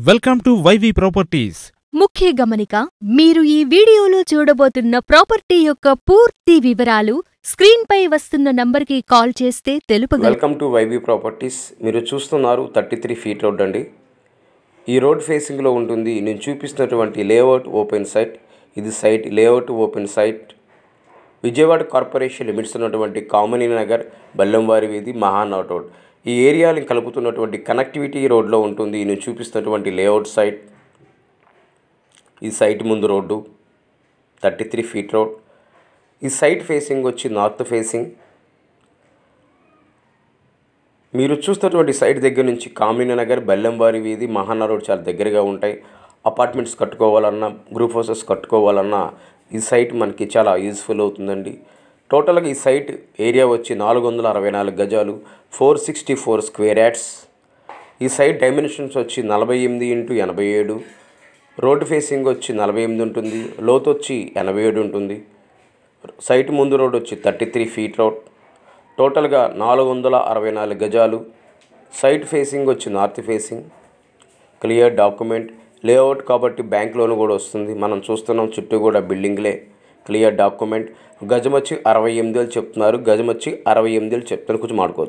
Welcome to YV properties. ముఖ్య గమనిక, మీరు ఈ వీడియోలో చూడబోతున్న ప్రాపర్టీ యొక్క పూర్తి వివరాలు స్క్రీన్ పై వస్తున్న నంబర్కి కాల్ చేస్తే తెలుపగలరు. Welcome to YV properties. మీరు చూస్తున్నారు 33 ఫీట్ రోడ్ అండి. ఈ రోడ్ ఫేసింగ్లో ఉంటుంది. నేను చూపిస్తున్నటువంటి లేఅవుట్ ఓపెన్ సైట్. ఇది site layout open site. Vijayawada corporation limits ఉన్నటువంటి కామినీ నగర్, బెల్లంవారి వీధి, మహానాడ్ రోడ్ ఈ ఏరియాని కలుపుతున్నటువంటి కనెక్టివిటీ రోడ్లో ఉంటుంది. నేను చూపిస్తున్నటువంటి లేఅవుట్ సైట్. ఈ సైట్ ముందు రోడ్డు 33 ఫీట్ రోడ్. ఈ సైట్ ఫేసింగ్ వచ్చి నార్త్ ఫేసింగ్. మీరు చూస్తున్నటువంటి సైట్ దగ్గర నుంచి కామినీ నగర్, బెల్లంవారి వీధి, మహానాడ్ రోడ్ చాలా దగ్గరగా ఉంటాయి. అపార్ట్మెంట్స్ కట్టుకోవాలన్నా, గ్రూప్ హౌసెస్ కట్టుకోవాలన్నా ఈ సైట్ మనకి చాలా యూజ్ఫుల్ అవుతుందండి. టోటల్గా ఈ సైట్ ఏరియా వచ్చి 464 గజాలు, 464 స్క్వేర్ యార్డ్స్. ఈ సైట్ డైమెన్షన్స్ వచ్చి 48x87. రోడ్ ఫేసింగ్ వచ్చి 48 ఉంటుంది. లోతు వచ్చి 87 ఉంటుంది. సైట్ ముందు రోడ్ వచ్చి 33 ఫీట్ రోడ్. టోటల్గా 464 గజాలు. సైట్ ఫేసింగ్ వచ్చి north facing. Clear document. Layout కాబట్టి బ్యాంక్ లోన్ కూడా వస్తుంది. మనం చూస్తున్నాం చుట్టూ కూడా బిల్డింగ్లే. Clear document. గజం వచ్చి 68 చెప్తున్నారు. గజం వచ్చి 68 చెప్తున్నారు. కొంచెం మాడుకోవచ్చు.